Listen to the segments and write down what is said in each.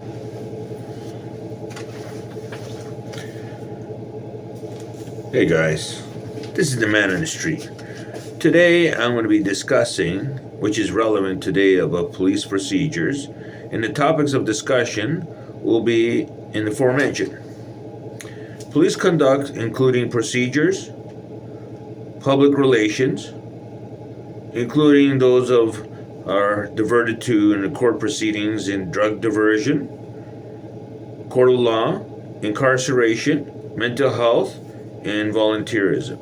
Hey guys, this is the man on the street. Today I'm going to be discussing, which is relevant today, about police procedures, and the topics of discussion will be in the aforementioned. Police conduct, including procedures, public relations, including those of are diverted to in the court proceedings in drug diversion, court of law, incarceration, mental health, and volunteerism.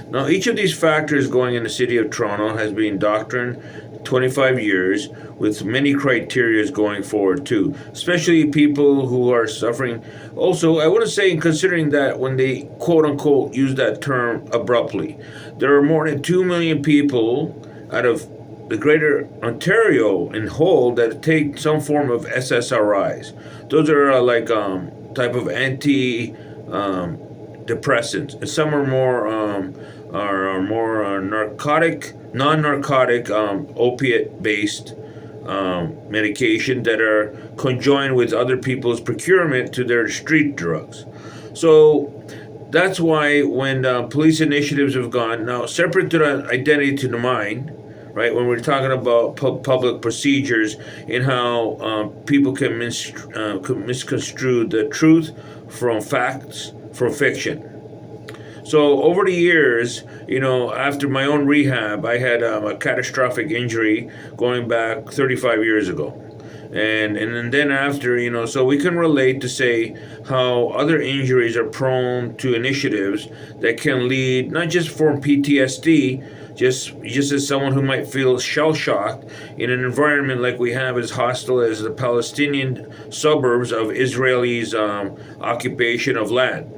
Now, each of these factors going in the city of Toronto has been doctrine 25 years with many criteria going forward too, especially people who are suffering. Also, I want to say, in considering that when they quote unquote use that term abruptly, there are more than 2 million people out of the greater Ontario in whole that take some form of SSRIs. Those are type of anti depressants, and some are more narcotic, non-narcotic, opiate-based medication that are conjoined with other people's procurement to their street drugs. So that's why when police initiatives have gone now separate to the identity to the mind, right? When we're talking about public procedures and how people can misconstrue the truth from facts from fiction. So over the years, after my own rehab, I had a catastrophic injury going back 35 years ago. And then after, so we can relate to say how other injuries are prone to initiatives that can lead not just from PTSD, just as someone who might feel shell-shocked in an environment like we have as hostile as the Palestinian suburbs of Israelis' occupation of land.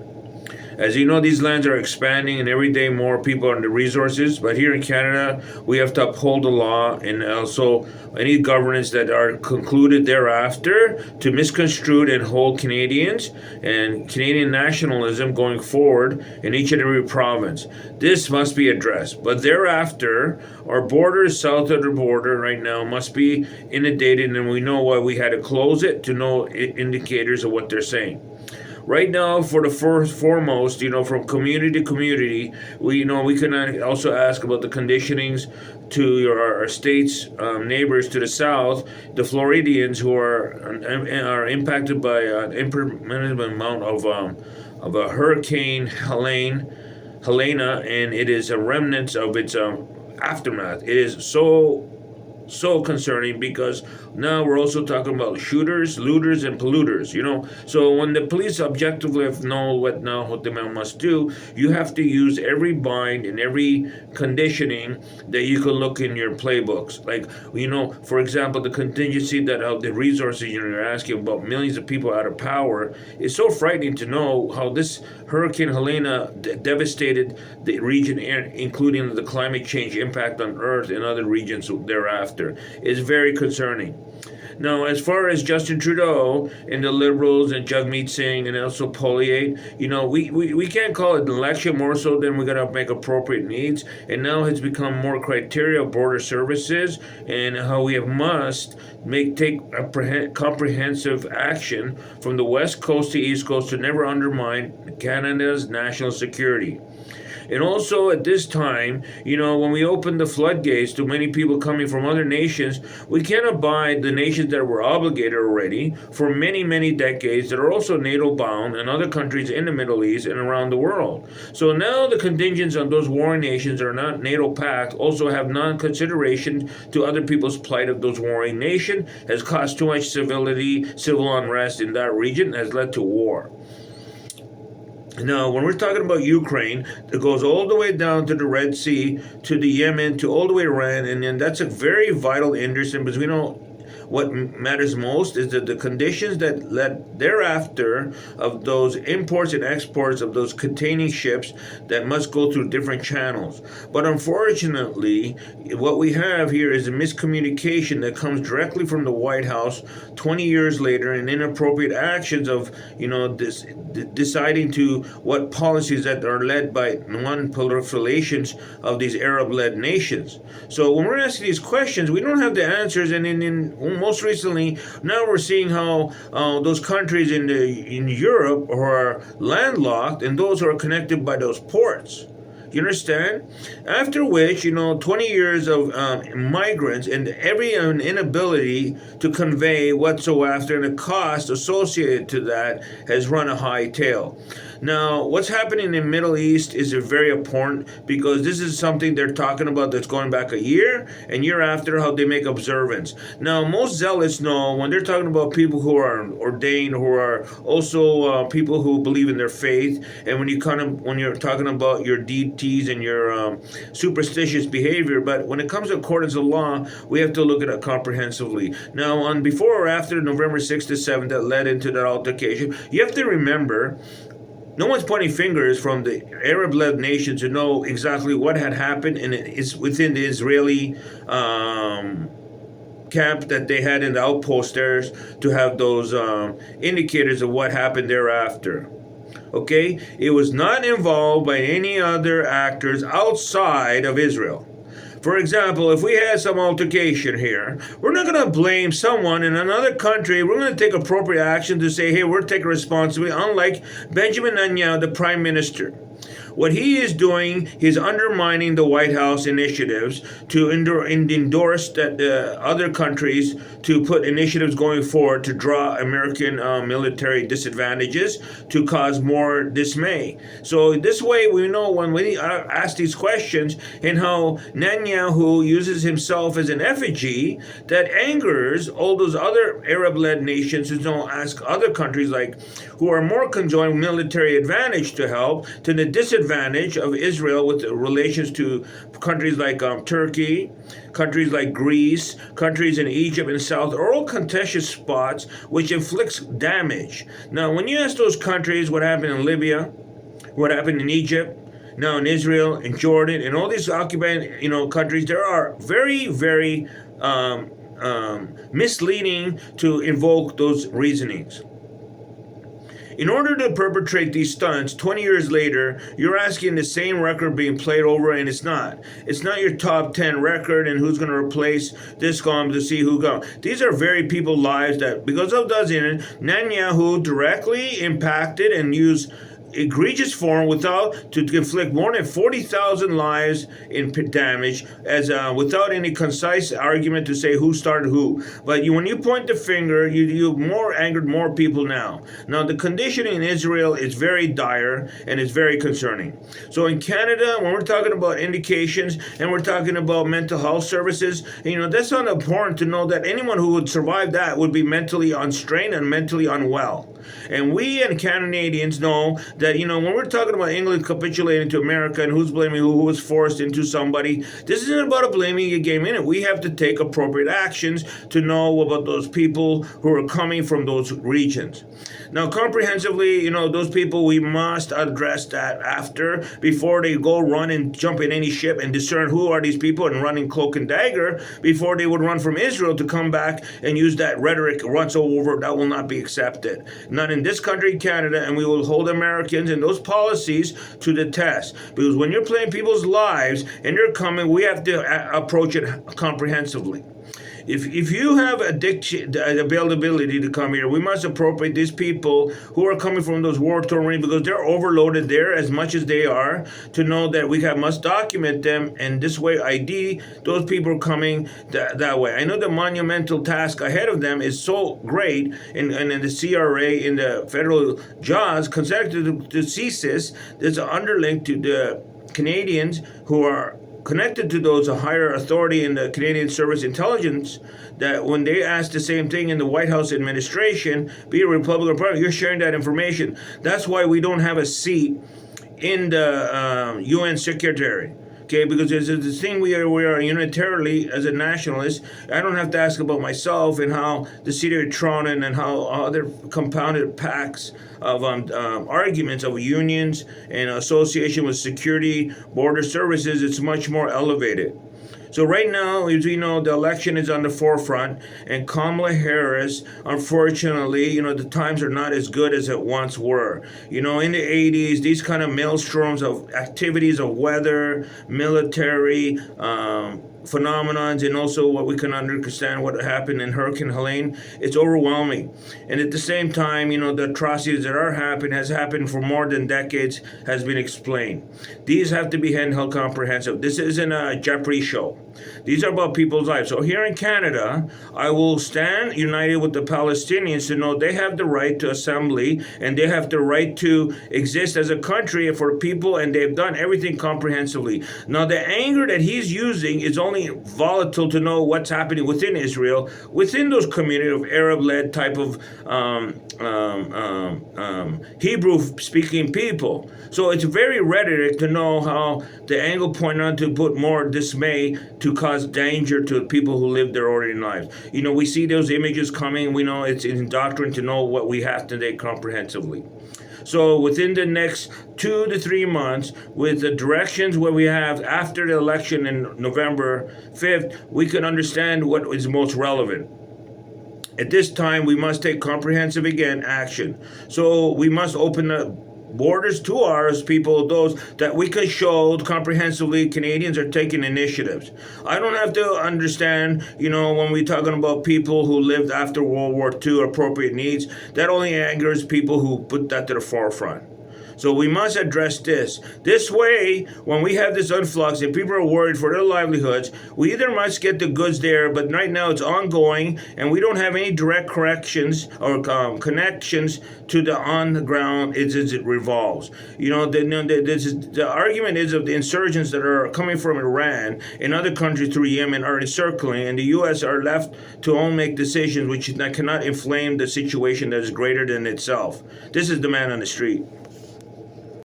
As you know, these lands are expanding and every day more people are in the resources. But here in Canada, we have to uphold the law and also any governance that are concluded thereafter to misconstrue and hold Canadians and Canadian nationalism going forward in each and every province. This must be addressed. But thereafter, our borders south of the border right now must be inundated, and we know why we had to close it to know indicators of what they're saying. Right now, for the foremost, from community to community, we can also ask about the conditionings to our state's neighbors to the south, the Floridians, who are impacted by an impermanent amount of a Hurricane Helena, and it is a remnant of its aftermath. It is so concerning because now we're also talking about shooters, looters, and polluters. So when the police objectively know what they must do, you have to use every bind and every conditioning that you can look in your playbooks. Like, for example, the contingency that the resources you're asking about, millions of people out of power, is so frightening to know how this Hurricane Helena devastated the region, including the climate change impact on Earth and other regions thereafter. Is very concerning. Now, as far as Justin Trudeau and the Liberals and Jagmeet Singh and also Poilievre, we can't call it an election more so than we got to make appropriate needs. And now it's become more criteria of border services and how we must take a comprehensive action from the West Coast to East Coast to never undermine Canada's national security. And also at this time, when we open the floodgates to many people coming from other nations, we can't abide the nations that were obligated already for many, many decades that are also NATO bound and other countries in the Middle East and around the world. So now the contingents on those warring nations that are not NATO pact also have non-consideration to other people's plight of those warring nations, has caused too much civil unrest in that region, has led to war. Now, when we're talking about Ukraine, it goes all the way down to the Red Sea, to the Yemen, to all the way Iran, and then that's a very vital interest, because we know what matters most is that the conditions that led thereafter of those imports and exports of those containing ships that must go through different channels. But unfortunately, what we have here is a miscommunication that comes directly from the White House 20 years later, and inappropriate actions of, deciding to what policies that are led by non-proliferations of these Arab-led nations. So when we're asking these questions, we don't have the answers, and most recently, now we're seeing how those countries in Europe who are landlocked and those who are connected by those ports. You understand? After which, 20 years of migrants and every inability to convey whatsoever, and the cost associated to that has run a high tail. Now, what's happening in the Middle East is very important because this is something they're talking about that's going back a year and year after how they make observance. Now, most zealots know when they're talking about people who are ordained, who are also people who believe in their faith, and when you're talking about your deities and your superstitious behavior, but when it comes to accordance to law, we have to look at it comprehensively. Now, on before or after November 6th to 7th that led into that altercation, you have to remember no one's pointing fingers from the Arab-led nations to know exactly what had happened, and it's within the Israeli camp that they had in the outpost there to have those indicators of what happened thereafter. Okay? It was not involved by any other actors outside of Israel. For example, if we had some altercation here, we're not going to blame someone in another country. We're going to take appropriate action to say, hey, we're taking responsibility, unlike Benjamin Netanyahu, the prime minister. What he is doing, he's undermining the White House initiatives to endorse that other countries to put initiatives going forward to draw American military disadvantages to cause more dismay. So this way we know when we ask these questions and how Netanyahu uses himself as an effigy that angers all those other Arab-led nations who don't ask other countries like who are more conjoined military advantage to help to the disadvantage of Israel with relations to countries like Turkey, countries like Greece, countries in Egypt and South are all contentious spots which inflicts damage. Now, when you ask those countries what happened in Libya, what happened in Egypt, now in Israel, in Jordan, and all these occupied countries, there are very, very misleading to invoke those reasonings. In order to perpetrate these stunts, 20 years later, you're asking the same record being played over, and it's not. It's not your top 10 record and who's going to replace this column to see who go. These are very people's lives that, because of doesn't Netanyahu directly impacted and used egregious form without to inflict more than 40,000 lives in damage as without any concise argument to say who started who. But when you point the finger, you more angered more people now. Now the condition in Israel is very dire and it's very concerning. So in Canada, when we're talking about indications and we're talking about mental health services, that's not important to know that anyone who would survive that would be mentally unstrained and mentally unwell. And we and Canadians know that, when we're talking about England capitulating to America and who's blaming who was forced into somebody, this isn't about a blaming a game in it. We have to take appropriate actions to know about those people who are coming from those regions. Now, comprehensively, those people, we must address that before they go run and jump in any ship and discern who are these people and run in cloak and dagger before they would run from Israel to come back and use that rhetoric once over. That will not be accepted. Not in this country, Canada, and we will hold Americans and those policies to the test. Because when you're playing people's lives and they're coming, we have to approach it comprehensively. If you have the availability to come here, we must appropriate these people who are coming from those war-torn regions because they're overloaded there as much as they are to know that we must document them and this way ID those people coming that way. I know the monumental task ahead of them is so great and in the CRA, in the federal jobs, consecutive to CSIS, there's an underlink to the Canadians who are connected to those higher authority in the Canadian Service Intelligence, that when they ask the same thing in the White House administration, be it Republican or Democrat, you're sharing that information. That's why we don't have a seat in the UN Secretary. Okay, because there's this thing we are unitarily as a nationalist. I don't have to ask about myself and how the city of Toronto and how other compounded packs of arguments of unions and association with security, border services. It's much more elevated. So right now, as we know, the election is on the forefront, and Kamala Harris, unfortunately, the times are not as good as it once were. In the 80s, these kind of maelstroms of activities of weather, military, phenomenons and also what we can understand what happened in Hurricane Helene, it's overwhelming. And at the same time, the atrocities that are happening has happened for more than decades, has been explained. These have to be handheld comprehensive. This isn't a Jeopardy show. These are about people's lives. So here in Canada, I will stand united with the Palestinians to know they have the right to assembly and they have the right to exist as a country for people, and they've done everything comprehensively. Now, the anger that he's using is only volatile to know what's happening within Israel, within those community of Arab-led type of Hebrew-speaking people. So it's very rhetoric to know how the angle pointed on to put more dismay to cause danger to people who live their ordinary lives. We see those images coming. We know it's in doctrine to know what we have today comprehensively. So within the next 2 to 3 months, with the directions where we have after the election in November 5th, we can understand what is most relevant. At this time, we must take comprehensive, again, action. So we must open the borders to ours, people, those that we can show comprehensively Canadians are taking initiatives. I don't have to understand, when we're talking about people who lived after World War II, appropriate needs, that only angers people who put that to the forefront. So we must address this. This way, when we have this influx and people are worried for their livelihoods, we either must get the goods there, but right now it's ongoing, and we don't have any direct corrections or connections to the on the ground as it revolves. The argument is of the insurgents that are coming from Iran and other countries through Yemen are encircling, and the U.S. are left to only make decisions which cannot inflame the situation that is greater than itself. This is the man on the street.